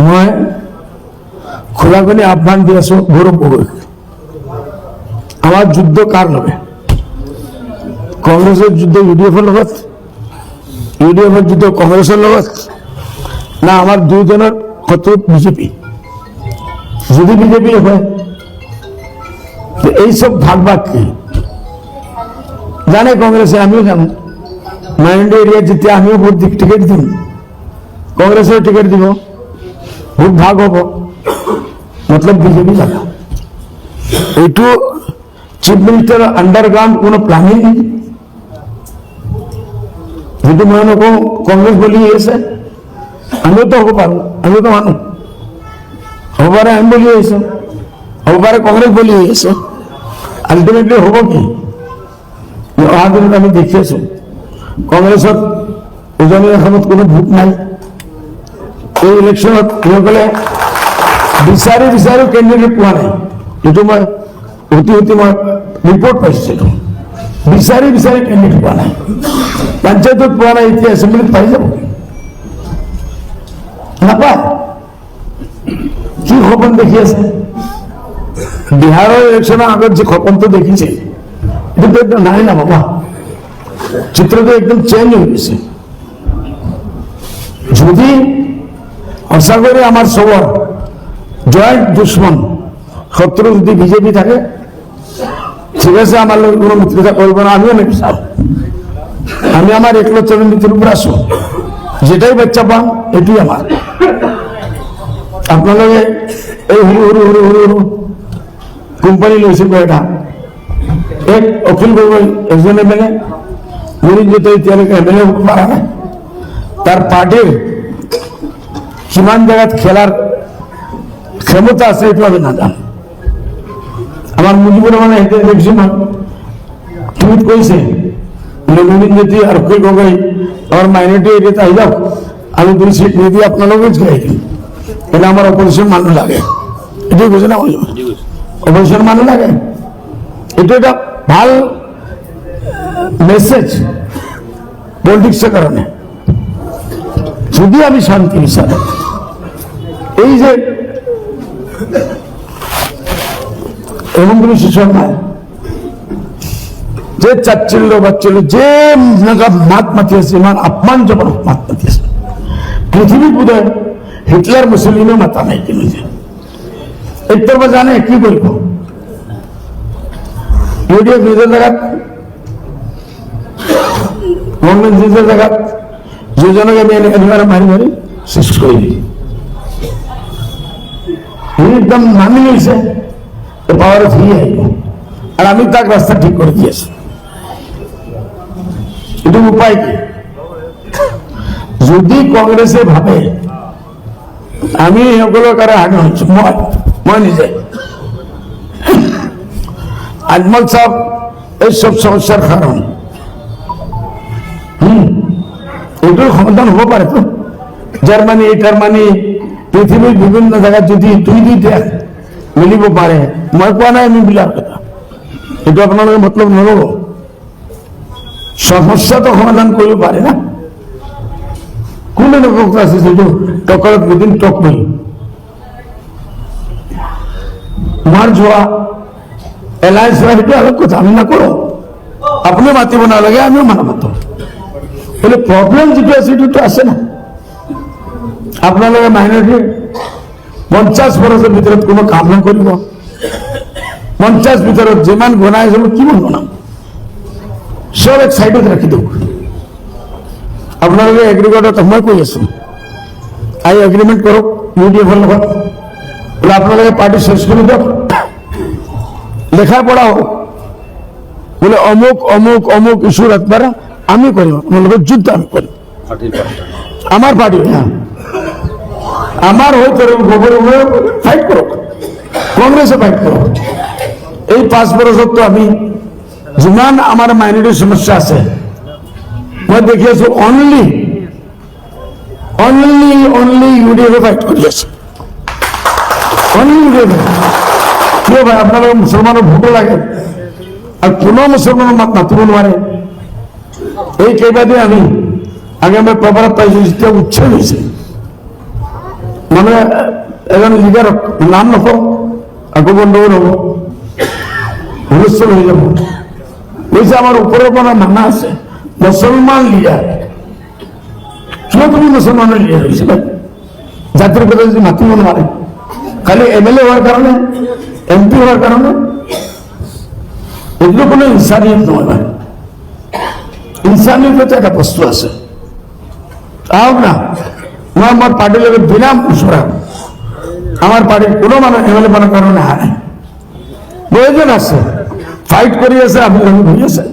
মই খোলাখুলি আহ্বান দি আছো গৌৰৱ গগৈক, আমাৰ যুদ্ধ কাৰ লগে? কংগ্ৰেছৰ যুদ্ধ ইউডিএফৰ লগত, ইউডিএফৰ যুদ্ধ কংগ্ৰেছৰ লগত, না আমাৰ দুইজনৰ শত্ৰু বিজেপি? যদি বিজেপি হয় এইসব ভাগ ভাগ কি জানে কংগ্রেসে, আমিও জানো। মাইনরিটি এরিয়া জিতে আমিও ভোট টিকিট দিম, কংগ্রেসের টিকিট দিব, ভোট ভাগ হব, মতলব বিজেপি লাগা। এইটো চিফ মিনিস্টার আন্ডারগ্রাউন্ড কোনো প্ল্যানিং নেই। যদি মই নকওঁ কংগ্রেস বলি আছে, আমিও তো হব পাৰো, আমিও তো মানো। হব পাৰে আমি বলি আহিছো, হব পাৰে কংগ্রেস বলি আহিছে, আলটিমেটলি হব কি? অহা দিনত আমি দেখি আছো কংগ্ৰেছত উজনি অসমত কোনো ভোট নাই। এই ইলেকশ্যনত লোকসকলে বিচাৰি বিচাৰি কেণ্ডিডেট পোৱা নাই। এইটো মই অতি মই ৰিপৰ্ট পাইছিলো, বিচাৰি বিচাৰি কেণ্ডিডেট পোৱা নাই। পঞ্চায়তত পোৱা নাই, এতিয়া এছেম্বলিত পাই যাব নাপায়। কি সপোন দেখি আছে? বিহাৰৰ ইলেকশ্যনৰ আগত যে সপোনটো দেখিছে এইটো একদম নাই না বাবা, চিত্রটা একদম চেঞ্জ হয়ে গেছে। যদি আশা করি আমার সবার জয়েন্ট দুশ্মন শত্রু যদি বিজেপি থাকে, ঠিক আছে, আমার লোক কোনো মিত্রতা করবো না, আমিও নাকি চাও। আমি আমার একলচরণ নীতির উপর আসো, যেটাই বাচ্চা পান এটাই আমার। আপনাদের এই হুরু হুরু হুরু হুরু হুরু কোম্পানি লৈছে কয়টা? এক অখিল গগৈ একজন এমএলএ, মুৰিঞ্জত এতিয়ালৈকে এমএলএ হ'ব পৰা নাই। তাৰ পাৰ্টিৰ কিমান জেগাত খেলাৰ ক্ষমতা আছে এইটো আমি নাজানো। আমাৰ মুজিবুৰ ৰহমানে এতিয়া দেখিছো মই টুইট কৰিছে, মুৰিঞ্জতি আৰু অখিল গগৈ আমাৰ মাইনৰিটি এৰিয়াত আহি যাওক, আমি 2 সিট নিদি আপোনালোকে জিকাই দিম। এটা আমাৰ অপজিশ্যন মানুহ লাগে, এইটোৱে কৈছে না, অপজিশ্যন মানুহ লাগে। এইটো এটা ভাল মেসেজ পলিটিক্সের কারণে। যদি আমি শান্তি বিচারে, এই যে এমন কোনো শিশু নাই যে চাচ্ছিল বাচ্ছিল, যে মাত মাতিয়েছে, ইমান অপমানজনক মাত মাতিয়েছে। পৃথিবী বোধহয় হিটলার মুসলিমে মাতা নাই কিনে যে একটার বা জানে কি বলবো। ইউডিএফ নিজের জায়গাত, গভর্নমেন্ট নিজের জায়গাত, দুজনকে আমি একেবারে মারি মারি শেষ করে দিই। একদম নামি নিয়েছে পাওয়ারে ফিরে আইব, আর আমি তার রাস্তা ঠিক করে দিয়েছি। এটা উপায় কি? যদি কংগ্রেসে ভাবে আমি এগুলো কারে হাঁটা হচ্ছে, মই নিজে আজমল সাহেব এইসব সমস্যার কারণ, এটার সমাধান হব পারে তো। জার্মানি টার্মানি পৃথিবীর বিভিন্ন জায়গায় যদি দুই দেশ মিলিব পারে, মই কোৱা নাই আমি বিলাৰ কথা, এইটো আপোনালোকে মতলব নলব। সমস্যা তো সমাধান কৰিব পাৰে না। কোনে নকক আছে যেটো টকৰত দুদিন টক মই মাৰ যোৱা এলায়েন্স সেইটো অলগ কথা, আমি নকৰো। আপুনি মাতিব নালাগে, আমিও মাতো। বলে প্ৰবলেম যেটো আছে সেটো আছে না। আপোনালোকে মাইনৰিটি 50% ভিতৰত কোনো কাম নকৰিব, 50 ভিতৰত যিমান গণাই যাব কিমান গণাম, সব এক সাইডত ৰাখি দিয়ক। আপোনালোকে এগ্ৰিগেটত মই কৈ আছো, আই এগ্ৰিমেণ্ট কৰক ইউডিএফৰ লগত, বোলে আপোনালোকে পাৰ্টি চেঞ্জ কৰি দিয়ক, লেখা পঢ়া হোক, বোলে অমুক অমুক অমুক ইস্যুর একবারে আমি করিব, আপনাদের যুদ্ধ আমি করি। আমার পার্টি, হ্যাঁ আমার হয়ে করব, গোবর ফাইট করুক, কংগ্রেসে ফাইট করুক। এই 5 বছর তো আমি যিমান আমার মাইনরিটির সমস্যা আছে মই দেখি আছো, অনলি ইউডিএফে ফাইট কৰি আছে, অনলি ইউডিএফে। কিয় ভাই, আপোনালোকে মুছলমানৰ ভোটো লাগে আৰ কোনো মুসলমানেৰ মাত মাতিব নোৱাৰে। এই কেইবাদিন আমি আগে আমি পেপাৰত পাইছো, যেতিয়া উচ্ছেদ হৈছে মানে এজন লিডার নাম নকওঁ আকৌ গণ্ডগোল হ'ব, হুলস্থুল হৈ যাব। কৈছে আমাৰ ওপৰৰ পৰা মানা আছে মুছলমান লিডাৰ, কিয় তুমি মুছলমানৰ লিডাৰ হৈছিলা? জাতিৰ কথা যদি মাতিব নোৱাৰে, খালি MLA হোৱাৰ কাৰণে, MP হোৱাৰ কাৰণে, এগুলো কোনো ইনসানিয়ত নয় ভাই। ইনসানিয়ত একটা বস্তু আছে, তাও না মই আমার পার্টির লোকের বিনা মুসরা আমার পার্টির কোনো মানুষ MLA বানার কারণে হারায়, প্রয়োজন আছে, ফাইট করিয়েছে, আপনি ভুলিয়েছে।